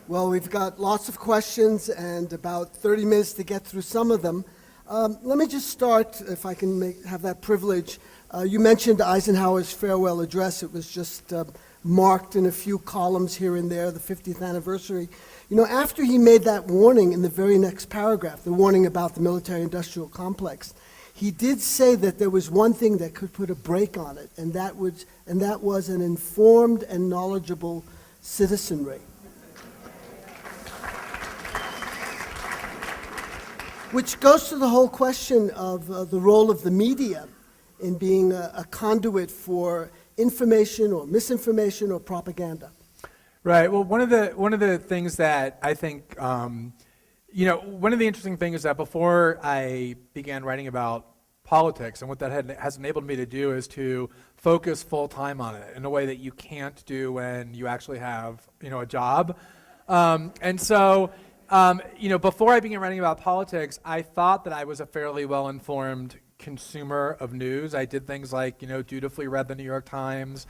Well, we've got lots of questions and about 30 minutes to get through some of them. Let me just start, if I can have that privilege. You mentioned Eisenhower's farewell address. It was just marked in a few columns here and there, the 50th anniversary. You know, after he made that warning in the very next paragraph, the warning about the military-industrial complex, he did say that there was one thing that could put a brake on it, and that was an informed and knowledgeable citizenry. Which goes to the whole question of the role of the media in being a conduit for information or misinformation or propaganda. Right. Well, one of the things that I think, one of the interesting things is that before I began writing about politics, and what that has enabled me to do is to focus full time on it in a way that you can't do when you actually have, a job, and so. Before I began writing about politics, I thought that I was a fairly well-informed consumer of news. I did things like, dutifully read the New York Times,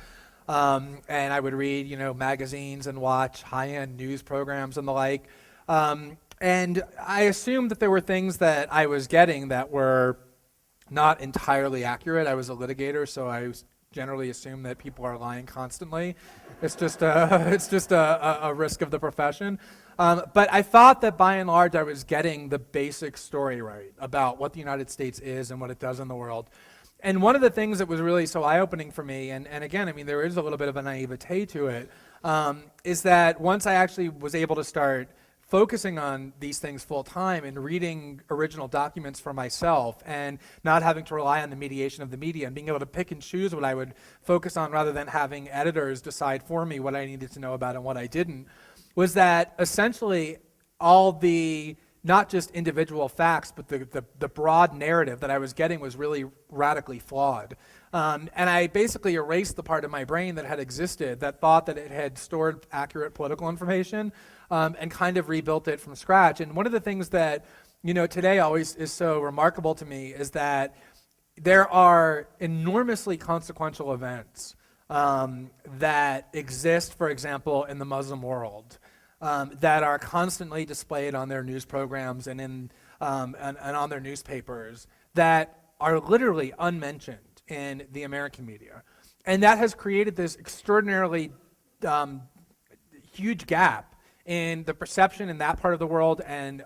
and I would read, magazines and watch high-end news programs and the like. And I assumed that there were things that I was getting that were not entirely accurate. I was a litigator, so I generally assume that people are lying constantly. It's just a risk of the profession. But I thought that by and large I was getting the basic story right about what the United States is and what it does in the world. And one of the things that was really so eye-opening for me, and again, there is a little bit of a naivete to it, is that once I actually was able to start focusing on these things full time and reading original documents for myself and not having to rely on the mediation of the media and being able to pick and choose what I would focus on rather than having editors decide for me what I needed to know about and what I didn't, was that essentially all the, not just individual facts, but the broad narrative that I was getting was really radically flawed. And I basically erased the part of my brain that had existed that thought that it had stored accurate political information and kind of rebuilt it from scratch. And one of the things that, today always is so remarkable to me is that there are enormously consequential events that exist, for example, in the Muslim world, that are constantly displayed on their news programs and and on their newspapers that are literally unmentioned in the American media. And that has created this extraordinarily huge gap in the perception in that part of the world and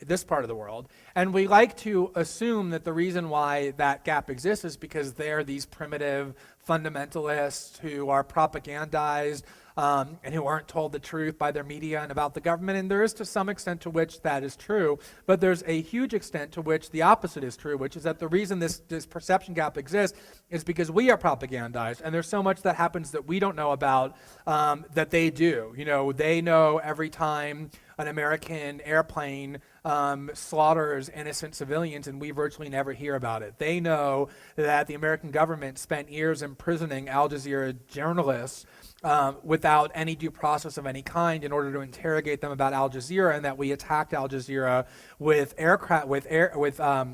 this part of the world. And we like to assume that the reason why that gap exists is because they're these primitive fundamentalists who are propagandized and who aren't told the truth by their media and about the government. And there is to some extent to which that is true, but there's a huge extent to which the opposite is true, which is that the reason this perception gap exists is because we are propagandized, and there's so much that happens that we don't know about that they do. They know every time an American airplane slaughters innocent civilians, and we virtually never hear about it. They know that the American government spent years imprisoning Al Jazeera journalists without any due process of any kind in order to interrogate them about Al Jazeera, and that we attacked Al Jazeera with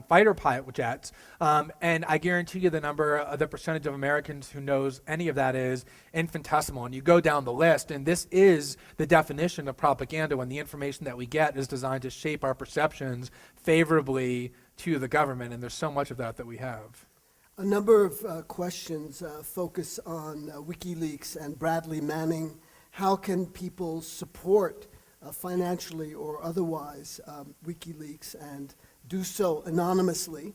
fighter pilot jets. And I guarantee you the percentage of Americans who knows any of that is infinitesimal. And you go down the list, and this is the definition of propaganda, when the information that we get is designed to shape our perceptions favorably to the government, and there's so much of that we have. A number of questions focus on WikiLeaks and Bradley Manning. How can people support financially or otherwise WikiLeaks and do so anonymously,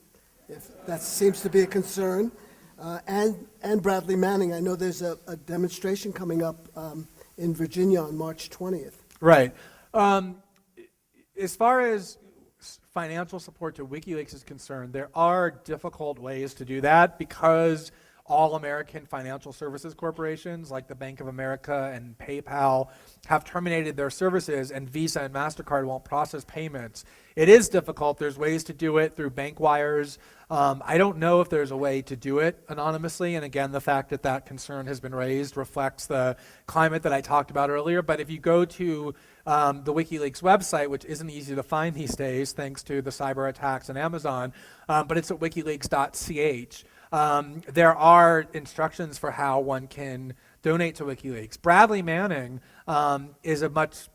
if that seems to be a concern? And Bradley Manning, I know there's a demonstration coming up in Virginia on March 20th. Right. As far as financial support to WikiLeaks is concerned, there are difficult ways to do that because all American financial services corporations like the Bank of America and PayPal have terminated their services, and Visa and MasterCard won't process payments. It is difficult. There's ways to do it through bank wires. I don't know if there's a way to do it anonymously, and again, the fact that that concern has been raised reflects the climate that I talked about earlier. But if you go to the WikiLeaks website, which isn't easy to find these days thanks to the cyber attacks on Amazon, but it's at wikileaks.ch, there are instructions for how one can donate to WikiLeaks. Bradley Manning is a much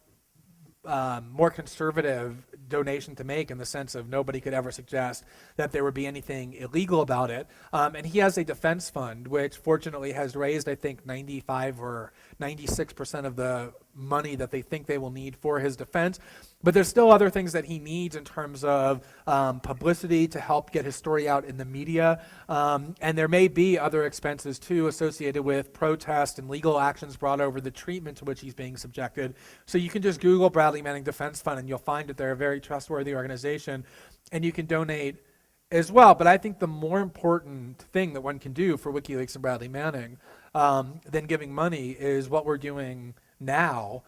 more conservative donation to make, in the sense of nobody could ever suggest that there would be anything illegal about it. And he has a defense fund, which fortunately has raised, I think, 95 or 96% of the money that they think they will need for his defense. But there's still other things that he needs in terms of publicity to help get his story out in the media. And there may be other expenses, too, associated with protest and legal actions brought over the treatment to which he's being subjected. So you can just Google Bradley Manning Defense Fund, and you'll find that they're a very trustworthy organization, and you can donate as well. But I think the more important thing that one can do for WikiLeaks and Bradley Manning than giving money is what we're doing now,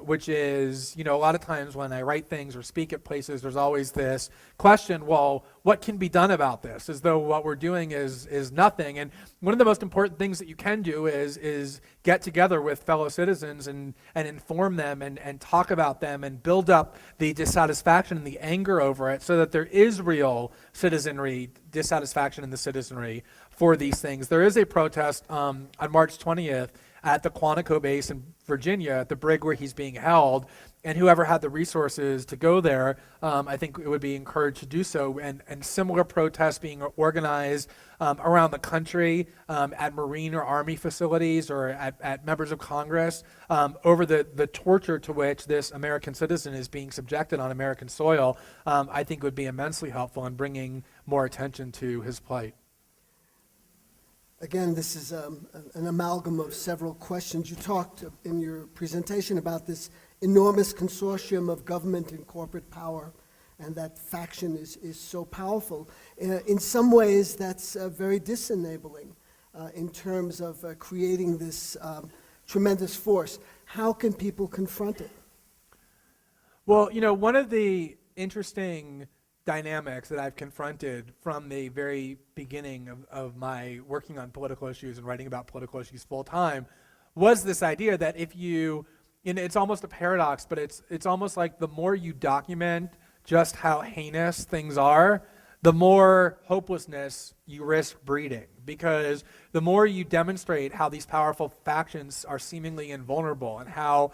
which is, a lot of times when I write things or speak at places, there's always this question, well, what can be done about this? As though what we're doing is nothing. And one of the most important things that you can do is get together with fellow citizens and inform them and talk about them and build up the dissatisfaction and the anger over it, so that there is real citizenry dissatisfaction in the citizenry for these things. There is a protest on March 20th at the Quantico base in Virginia, at the brig where he's being held, and whoever had the resources to go there, I think it would be encouraged to do so, and similar protests being organized around the country at Marine or Army facilities or at members of Congress over the torture to which this American citizen is being subjected on American soil, I think would be immensely helpful in bringing more attention to his plight. Again, this is an amalgam of several questions. You talked in your presentation about this enormous consortium of government and corporate power, and that faction is so powerful. In some ways, that's very disenabling in terms of creating this tremendous force. How can people confront it? Well, one of the interesting dynamics that I've confronted from the very beginning of my working on political issues and writing about political issues full time was this idea that if you, it's almost a paradox, but it's almost like the more you document just how heinous things are, the more hopelessness you risk breeding. Because the more you demonstrate how these powerful factions are seemingly invulnerable and how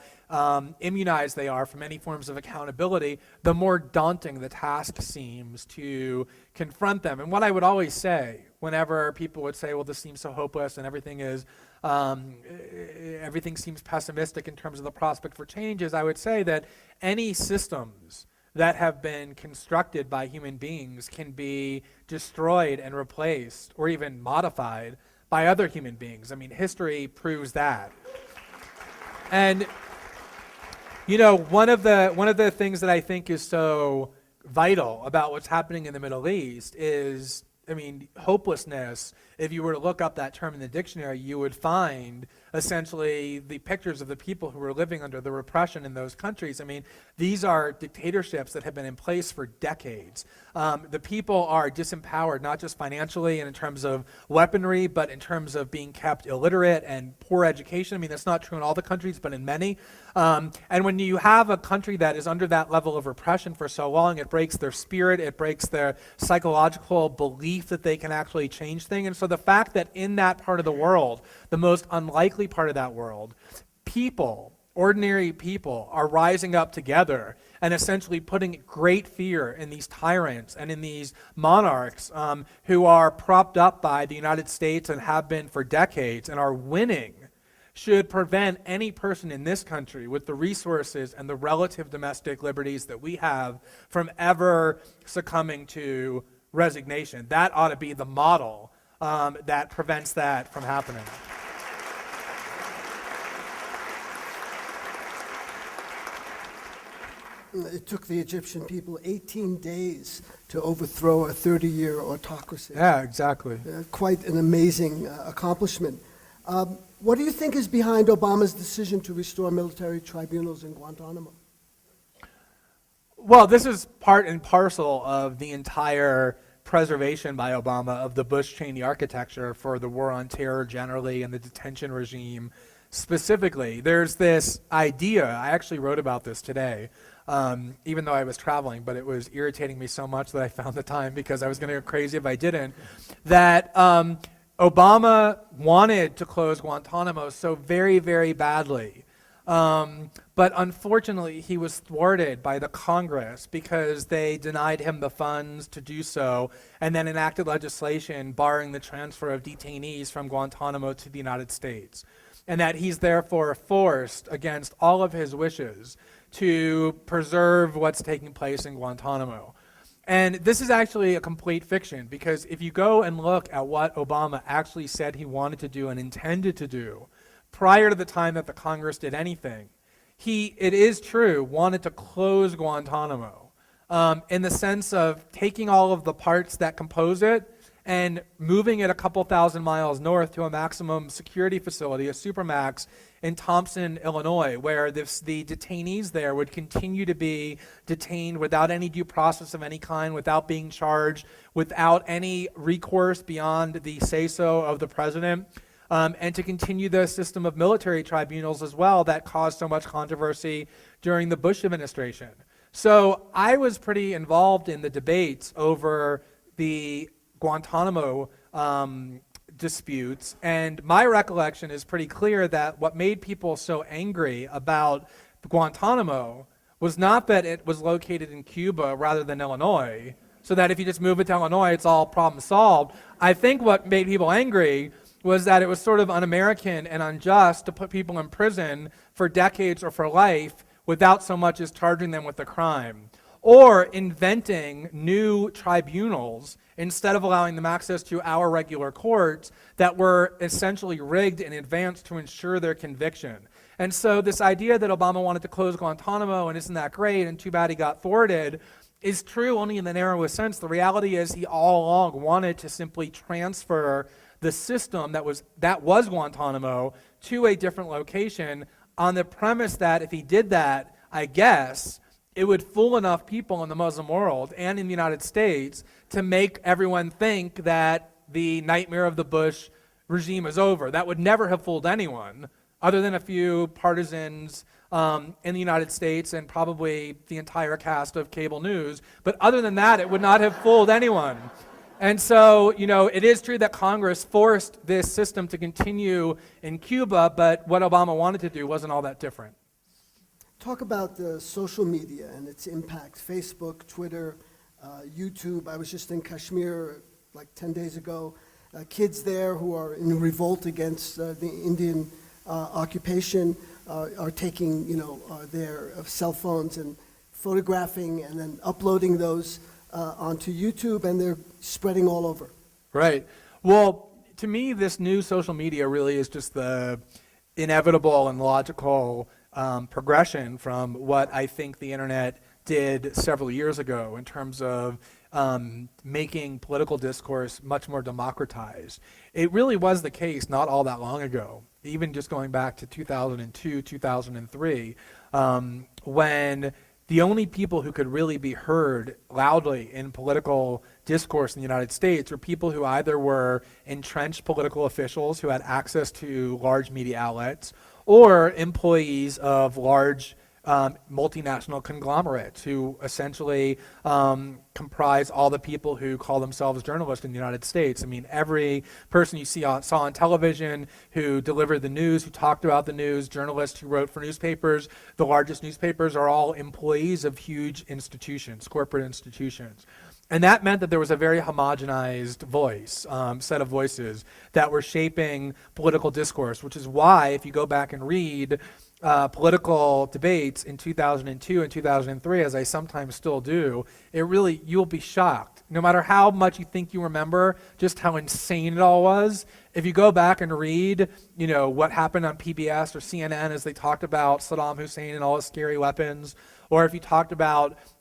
immunized they are from any forms of accountability, the more daunting the task seems to confront them. And what I would always say whenever people would say, well, this seems so hopeless and everything seems pessimistic in terms of the prospect for change, is I would say that any systems that have been constructed by human beings can be destroyed and replaced or even modified by other human beings. I mean, history proves that. And one of the things that I think is so vital about what's happening in the Middle East is, hopelessness. If you were to look up that term in the dictionary, you would find essentially the pictures of the people who were living under the repression in those countries. These are dictatorships that have been in place for decades. The people are disempowered, not just financially and in terms of weaponry, but in terms of being kept illiterate and poor education. That's not true in all the countries, but in many. And when you have a country that is under that level of repression for so long, it breaks their spirit, it breaks their psychological belief that they can actually change things. And so the fact that in that part of the world, the most unlikely part of that world, ordinary people are rising up together and essentially putting great fear in these tyrants and in these monarchs who are propped up by the United States and have been for decades and are winning, should prevent any person in this country with the resources and the relative domestic liberties that we have from ever succumbing to resignation. That ought to be the model that prevents that from happening. It took the Egyptian people 18 days to overthrow a 30-year autocracy. Yeah, exactly. Quite an amazing accomplishment. What do you think is behind Obama's decision to restore military tribunals in Guantanamo? Well, this is part and parcel of the entire preservation by Obama of the Bush-Cheney architecture for the war on terror generally and the detention regime specifically. There's this idea, I actually wrote about this today, even though I was traveling, but it was irritating me so much that I found the time because I was going to go crazy if I didn't, that Obama wanted to close Guantanamo so very, very badly But unfortunately, he was thwarted by the Congress because they denied him the funds to do so and then enacted legislation barring the transfer of detainees from Guantanamo to the United States. And that he's therefore forced, against all of his wishes, to preserve what's taking place in Guantanamo. And this is actually a complete fiction, because if you go and look at what Obama actually said he wanted to do and intended to do prior to the time that the Congress did anything, he, it is true, wanted to close Guantanamo in the sense of taking all of the parts that compose it and moving it a couple thousand miles north to a maximum security facility, a supermax, in Thompson, Illinois, where the detainees there would continue to be detained without any due process of any kind, without being charged, without any recourse beyond the say-so of the president, and to continue the system of military tribunals as well that caused so much controversy during the Bush administration. So I was pretty involved in the debates over the Guantanamo disputes, and my recollection is pretty clear that what made people so angry about Guantanamo was not that it was located in Cuba rather than Illinois, so that if you just move it to Illinois, it's all problem solved. I think what made people angry was that it was sort of un-American and unjust to put people in prison for decades or for life without so much as charging them with a crime, or inventing new tribunals instead of allowing them access to our regular courts that were essentially rigged in advance to ensure their conviction. And so this idea that Obama wanted to close Guantanamo and isn't that great and too bad he got thwarted is true only in the narrowest sense. The reality is he all along wanted to simply transfer the system that was Guantanamo to a different location on the premise that if he did that, I guess, it would fool enough people in the Muslim world and in the United States to make everyone think that the nightmare of the Bush regime is over. That would never have fooled anyone, other than a few partisans in the United States and probably the entire cast of cable news. But other than that, it would not have fooled anyone. And so, you know, it is true that Congress forced this system to continue in Cuba, but what Obama wanted to do wasn't all that different. Talk about the social media and its impact, Facebook, Twitter, YouTube. I was just in Kashmir like 10 days ago. Kids there who are in revolt against the Indian occupation are taking, their cell phones and photographing and then uploading those onto YouTube, and they're spreading all over. Right. Well, to me, this new social media really is just the inevitable and logical progression from what I think the internet did several years ago in terms of making political discourse much more democratized. It really was the case not all that long ago, even just going back to 2002, 2003, when the only people who could really be heard loudly in political discourse in the United States were people who either were entrenched political officials who had access to large media outlets, or employees of large multinational conglomerates who essentially comprise all the people who call themselves journalists in the United States. I mean, every person you saw on television who delivered the news, who talked about the news, journalists who wrote for newspapers, the largest newspapers are all employees of huge institutions, corporate institutions. And that meant that there was a very homogenized voice, set of voices that were shaping political discourse, which is why, if you go back and read political debates in 2002 and 2003, as I sometimes still do, you'll be shocked. No matter how much you think you remember just how insane it all was, if you go back and read, what happened on PBS or CNN as they talked about Saddam Hussein and all his scary weapons, or if you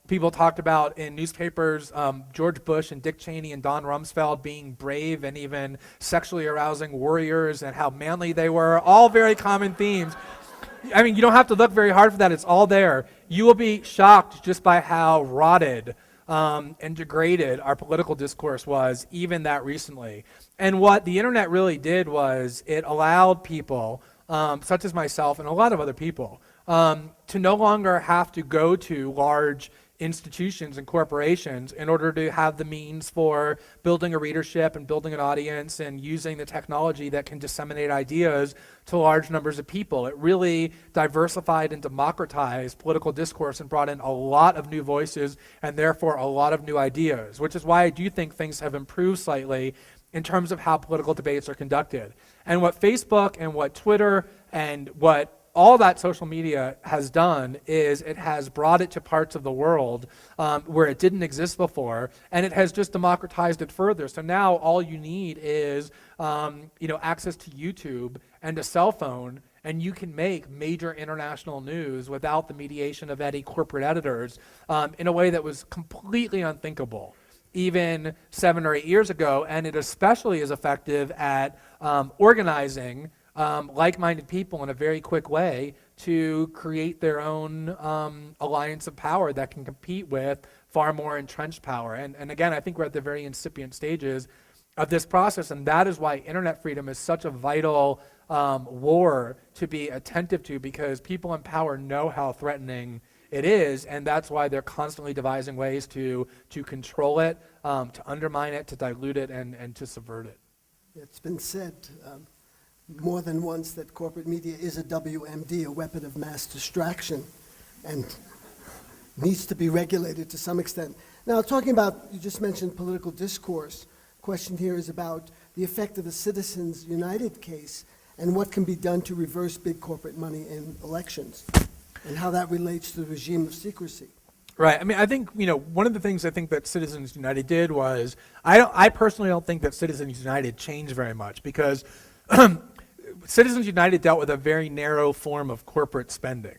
people talked about in newspapers George Bush and Dick Cheney and Don Rumsfeld being brave and even sexually arousing warriors and how manly they were, all very common themes. I mean, you don't have to look very hard for that. It's all there. You will be shocked just by how rotted and degraded our political discourse was, even that recently. And what the internet really did was it allowed people, such as myself and a lot of other people, to no longer have to go to large institutions and corporations in order to have the means for building a readership and building an audience and using the technology that can disseminate ideas to large numbers of people. It really diversified and democratized political discourse and brought in a lot of new voices and therefore a lot of new ideas, which is why I do think things have improved slightly in terms of how political debates are conducted. And what Facebook and what Twitter and what all that social media has done is it has brought it to parts of the world where it didn't exist before, and it has just democratized it further. So now all you need is access to YouTube and a cell phone, and you can make major international news without the mediation of any corporate editors in a way that was completely unthinkable even 7 or 8 years ago, and it especially is effective at organizing like-minded people in a very quick way to create their own alliance of power that can compete with far more entrenched power. And again, I think we're at the very incipient stages of this process, and that is why internet freedom is such a vital war to be attentive to, because people in power know how threatening it is, and that's why they're constantly devising ways to control it, to undermine it, to dilute it, and to subvert it. It's been said more than once that corporate media is a WMD, a weapon of mass distraction, and needs to be regulated to some extent. Now, talking about, you just mentioned political discourse. Question here is about the effect of the Citizens United case and what can be done to reverse big corporate money in elections, and how that relates to the regime of secrecy. Right. I mean, I think, one of the things I think that Citizens United did was, I personally don't think that Citizens United changed very much, because Citizens United dealt with a very narrow form of corporate spending,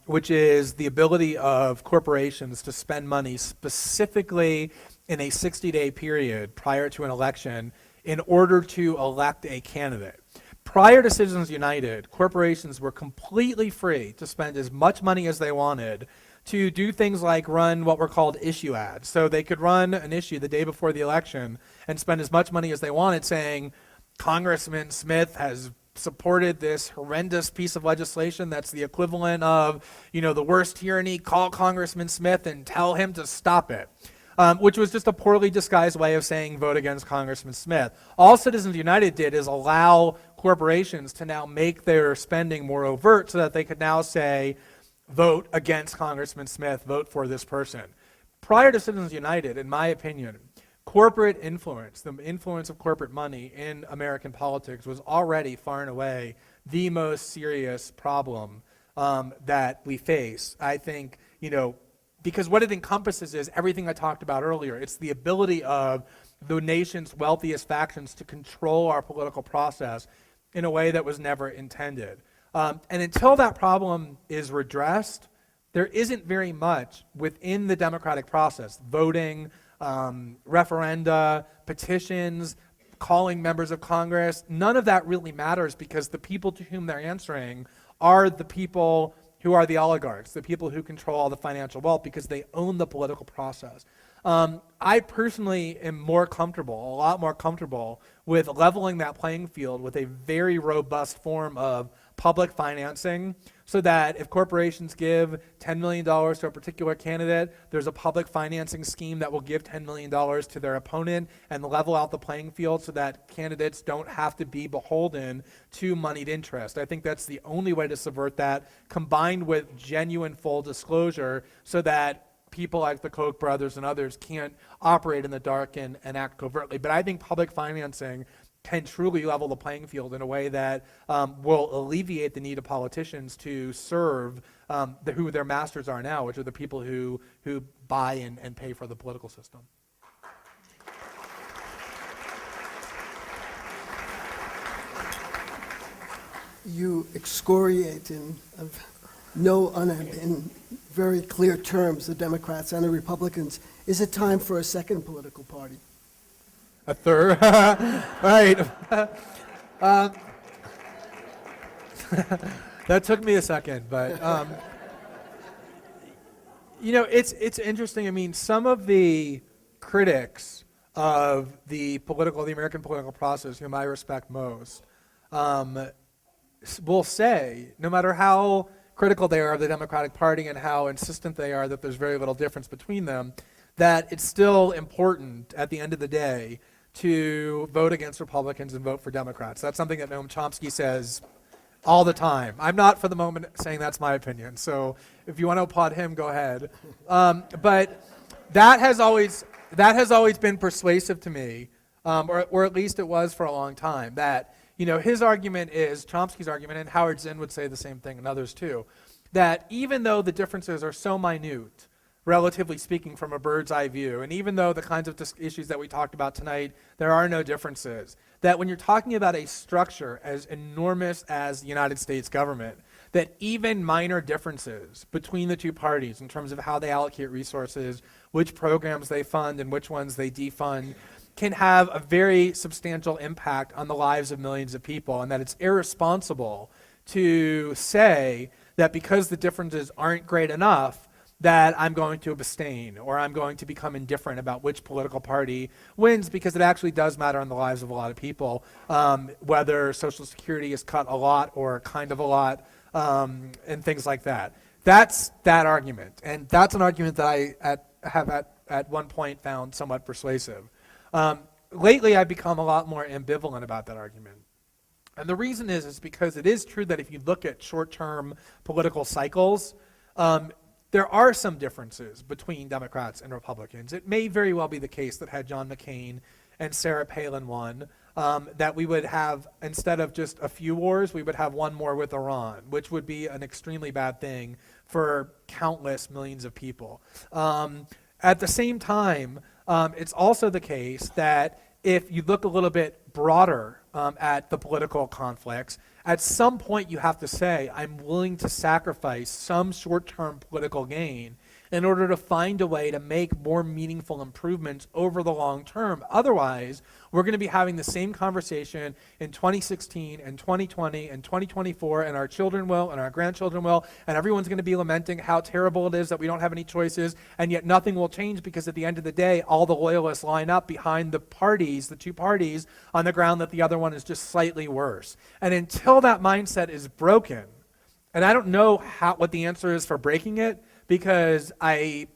which is the ability of corporations to spend money specifically in a 60-day period prior to an election in order to elect a candidate. Prior to Citizens United, corporations were completely free to spend as much money as they wanted to do things like run what were called issue ads. So they could run an issue the day before the election and spend as much money as they wanted saying, Congressman Smith has supported this horrendous piece of legislation that's the equivalent of, the worst tyranny. Call Congressman Smith and tell him to stop it. Which was just a poorly disguised way of saying vote against Congressman Smith. All Citizens United did is allow corporations to now make their spending more overt so that they could now say, vote against Congressman Smith, vote for this person. Prior to Citizens United, in my opinion, corporate influence, the influence of corporate money in American politics was already far and away the most serious problem that we face. I think, because what it encompasses is everything I talked about earlier. It's the ability of the nation's wealthiest factions to control our political process in a way that was never intended. And until that problem is redressed, there isn't very much within the democratic process, voting, referenda, petitions, calling members of Congress. None of that really matters because the people to whom they're answering are the people who are the oligarchs, the people who control all the financial wealth because they own the political process. I personally am a lot more comfortable with leveling that playing field with a very robust form of public financing so that if corporations give $10 million to a particular candidate, there's a public financing scheme that will give $10 million to their opponent and level out the playing field so that candidates don't have to be beholden to moneyed interest. I think that's the only way to subvert that, combined with genuine full disclosure so that people like the Koch brothers and others can't operate in the dark and act covertly. But I think public financing can truly level the playing field in a way that will alleviate the need of politicians to serve who their masters are now, which are the people who buy and pay for the political system. You excoriate in very clear terms the Democrats and the Republicans. Is it time for a second political party? A third, right. That took me a second, but it's interesting. I mean, some of the critics of the American political process, whom I respect most, will say, no matter how critical they are of the Democratic Party and how insistent they are that there's very little difference between them, that it's still important at the end of the day to vote against Republicans and vote for Democrats. That's something that Noam Chomsky says all the time. I'm not for the moment saying that's my opinion, so if you want to applaud him, go ahead. But that has always been persuasive to me, or at least it was for a long time, that his argument is, Chomsky's argument, and Howard Zinn would say the same thing, and others too, that even though the differences are so minute, relatively speaking, from a bird's eye view, and even though the kinds of issues that we talked about tonight, there are no differences, that when you're talking about a structure as enormous as the United States government, that even minor differences between the two parties in terms of how they allocate resources, which programs they fund and which ones they defund, can have a very substantial impact on the lives of millions of people, and that it's irresponsible to say that because the differences aren't great enough, that I'm going to abstain or I'm going to become indifferent about which political party wins, because it actually does matter on the lives of a lot of people, whether Social Security is cut a lot or kind of a lot, and things like that. That's that argument, and that's an argument that I have at one point found somewhat persuasive. Lately, I've become a lot more ambivalent about that argument. And the reason is because it is true that if you look at short-term political cycles, there are some differences between Democrats and Republicans. It may very well be the case that had John McCain and Sarah Palin won, that we would have, instead of just a few wars, we would have one more with Iran, which would be an extremely bad thing for countless millions of people. At the same time, it's also the case that if you look a little bit broader at the political conflicts, at some point you have to say, I'm willing to sacrifice some short-term political gain in order to find a way to make more meaningful improvements over the long term. Otherwise, we're going to be having the same conversation in 2016 and 2020 and 2024, and our children will, and our grandchildren will, and everyone's going to be lamenting how terrible it is that we don't have any choices, and yet nothing will change because at the end of the day, all the loyalists line up behind the parties, the two parties, on the ground that the other one is just slightly worse. And until that mindset is broken, and I don't know what the answer is for breaking it, because I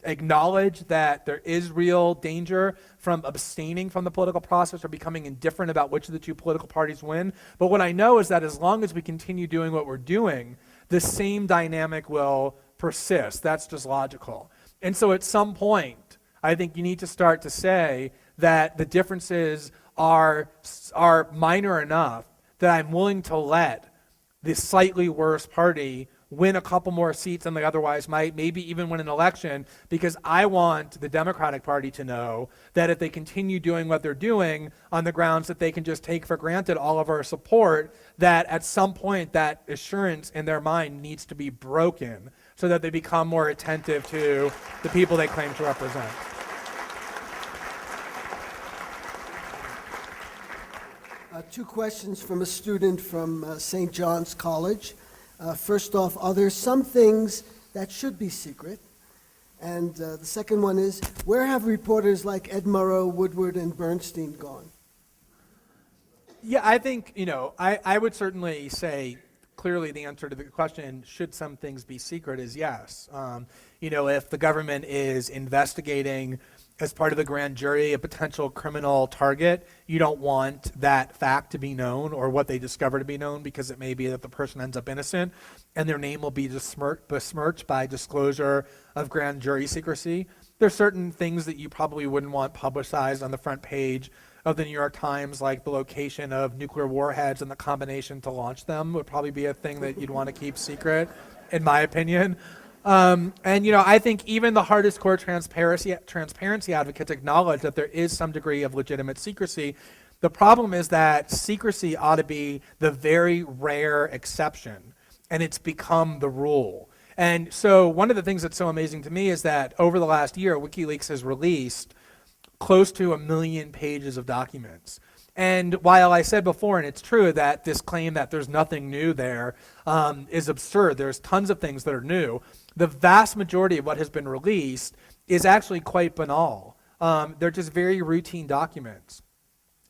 acknowledge that there is real danger from abstaining from the political process or becoming indifferent about which of the two political parties win. But what I know is that as long as we continue doing what we're doing, the same dynamic will persist. That's just logical. And so at some point, I think you need to start to say that the differences are minor enough that I'm willing to let the slightly worse party win a couple more seats than they otherwise might, maybe even win an election, because I want the Democratic Party to know that if they continue doing what they're doing on the grounds that they can just take for granted all of our support, that at some point that assurance in their mind needs to be broken so that they become more attentive to the people they claim to represent. Two questions from a student from St. John's College. First off, are there some things that should be secret? And the second one is, where have reporters like Ed Murrow, Woodward, and Bernstein gone? Yeah, I think, I would certainly say clearly the answer to the question, should some things be secret, is yes. If the government is investigating as part of the grand jury a potential criminal target, you don't want that fact to be known or what they discover to be known, because it may be that the person ends up innocent and their name will be besmirched by disclosure of grand jury secrecy. There's certain things that you probably wouldn't want publicized on the front page of the New York Times, like the location of nuclear warheads and the combination to launch them would probably be a thing that you'd want to keep secret, in my opinion. I think even the hardest core transparency advocates acknowledge that there is some degree of legitimate secrecy. The problem is that secrecy ought to be the very rare exception, and it's become the rule. And so one of the things that's so amazing to me is that over the last year, WikiLeaks has released close to 1 million pages of documents. And while I said before, and it's true, that this claim that there's nothing new there is absurd, there's tons of things that are new, the vast majority of what has been released is actually quite banal. They're just very routine documents.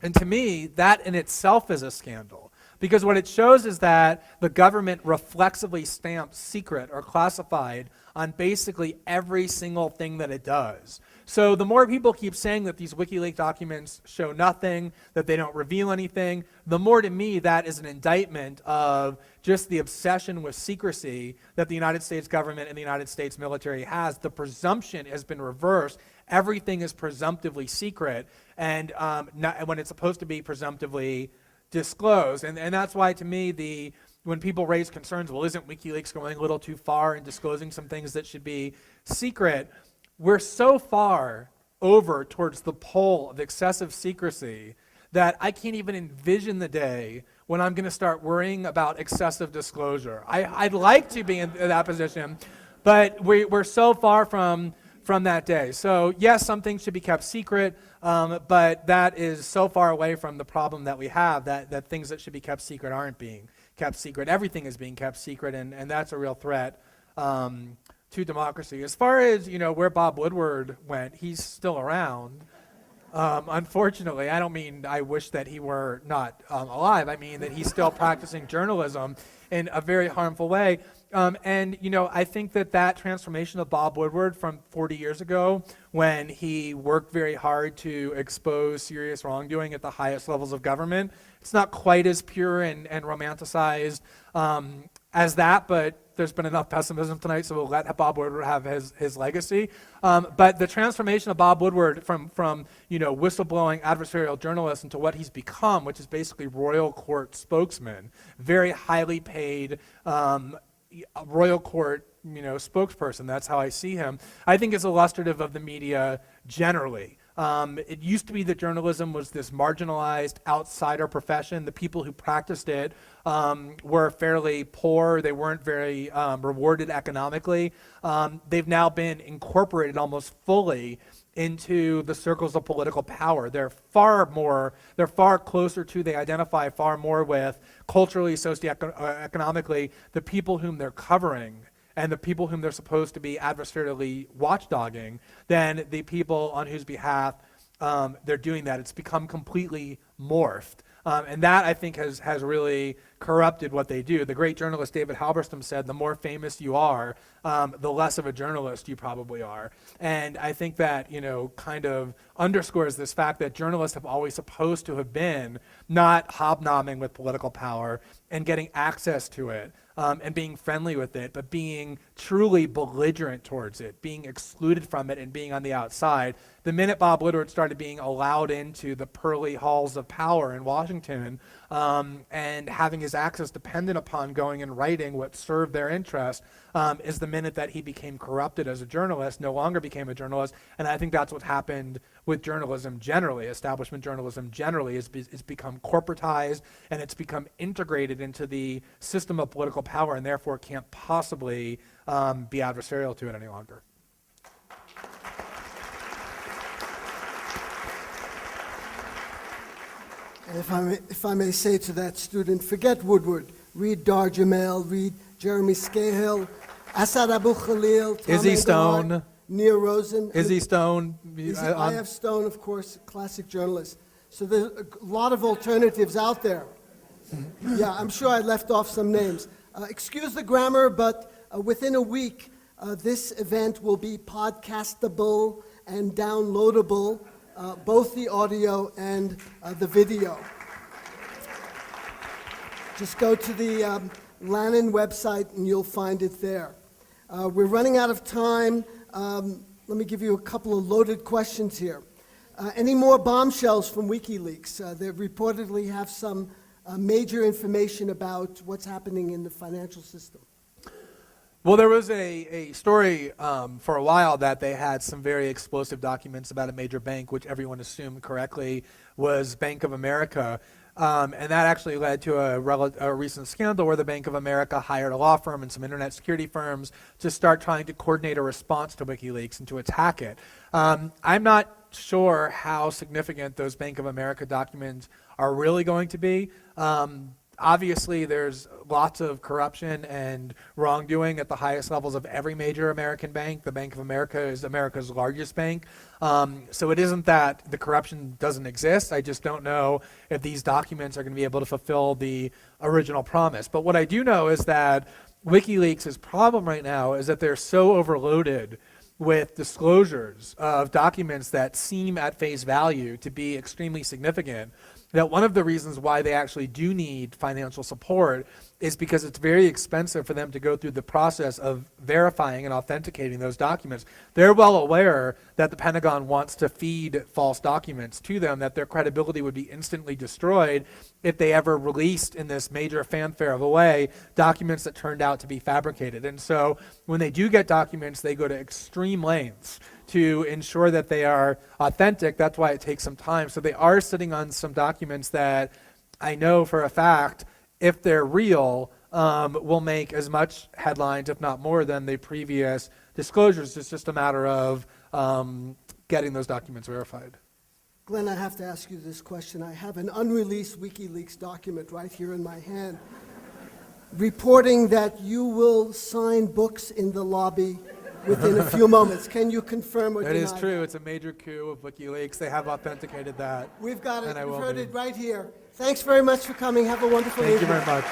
And to me, that in itself is a scandal. Because what it shows is that the government reflexively stamps secret or classified on basically every single thing that it does. So the more people keep saying that these WikiLeaks documents show nothing, that they don't reveal anything, the more to me that is an indictment of just the obsession with secrecy that the United States government and the United States military has. The presumption has been reversed. Everything is presumptively secret, and when it's supposed to be presumptively disclosed. And that's why, to me, when people raise concerns, well, isn't WikiLeaks going a little too far in disclosing some things that should be secret? We're so far over towards the pole of excessive secrecy that I can't even envision the day when I'm going to start worrying about excessive disclosure. I'd like to be in that position, but we're so far from that day. So yes, some things should be kept secret, but that is so far away from the problem that we have, that things that should be kept secret aren't being kept secret. Everything is being kept secret, and that's a real threat to democracy. As far as where Bob Woodward went, he's still around. Unfortunately, I don't mean I wish that he were not alive. I mean that he's still practicing journalism in a very harmful way. And I think that transformation of Bob Woodward from 40 years ago, when he worked very hard to expose serious wrongdoing at the highest levels of government, it's not quite as pure and romanticized as that, but there's been enough pessimism tonight, so we'll let Bob Woodward have his legacy. But the transformation of Bob Woodward from whistleblowing adversarial journalist into what he's become, which is basically royal court spokesman, very highly paid royal court spokesperson. That's how I see him. I think is illustrative of the media generally. It used to be that journalism was this marginalized outsider profession. The people who practiced it were fairly poor. They weren't very rewarded economically. They've now been incorporated almost fully into the circles of political power. They're far closer to, they identify far more with culturally, socioeconomically, the people whom they're covering and the people whom they're supposed to be adversarially watchdogging than the people on whose behalf they're doing that. It's become completely morphed. And that, I think, has really corrupted what they do. The great journalist David Halberstam said, the more famous you are, the less of a journalist you probably are. And I think that, kind of underscores this fact that journalists have always supposed to have been not hobnobbing with political power and getting access to it and being friendly with it, but being truly belligerent towards it, being excluded from it and being on the outside. The minute Bob Woodward started being allowed into the pearly halls of power in Washington and having his access dependent upon going and writing what served their interest, is the minute that he became corrupted as a journalist, no longer became a journalist. And I think that's what happened with journalism generally. Establishment journalism generally is become corporatized, and it's become integrated into the system of political power, and therefore can't possibly be adversarial to it any longer. And if I may say to that student, forget Woodward. Read Dar Jamel, read Jeremy Scahill, Asad Abu Khalil, Tom Izzy Eberhard, Stone. Nia Rosen. Izzy Stone. I.F. Stone, of course, classic journalist. So there's a lot of alternatives out there. Yeah, I'm sure I left off some names. Excuse the grammar, but within a week, this event will be podcastable and downloadable, both the audio and the video. Just go to the Lannan website and you'll find it there. We're running out of time. Let me give you a couple of loaded questions here. Any more bombshells from WikiLeaks? They reportedly have some major information about what's happening in the financial system. Well, there was a story for a while that they had some very explosive documents about a major bank, which everyone assumed correctly was Bank of America. And that actually led to a recent scandal where the Bank of America hired a law firm and some internet security firms to start trying to coordinate a response to WikiLeaks and to attack it. I'm not sure how significant those Bank of America documents are really going to be. Obviously, there's lots of corruption and wrongdoing at the highest levels of every major American bank. The Bank of America is America's largest bank. So it isn't that the corruption doesn't exist. I just don't know if these documents are going to be able to fulfill the original promise. But what I do know is that WikiLeaks' problem right now is that they're so overloaded with disclosures of documents that seem at face value to be extremely significant, that one of the reasons why they actually do need financial support is because it's very expensive for them to go through the process of verifying and authenticating those documents. They're well aware that the Pentagon wants to feed false documents to them, that their credibility would be instantly destroyed if they ever released in this major fanfare of a way documents that turned out to be fabricated. And so when they do get documents, they go to extreme lengths to ensure that they are authentic. That's why it takes some time. So they are sitting on some documents that I know for a fact, if they're real, will make as much headlines, if not more, than the previous disclosures. It's just a matter of getting those documents verified. Glenn, I have to ask you this question. I have an unreleased WikiLeaks document right here in my hand reporting that you will sign books in the lobby within a few moments. Can you confirm or deny? That is true. It's a major coup of WikiLeaks. They have authenticated that. We've got it. And We've heard it right here. Thanks very much for coming. Have a wonderful evening. Thank you very much.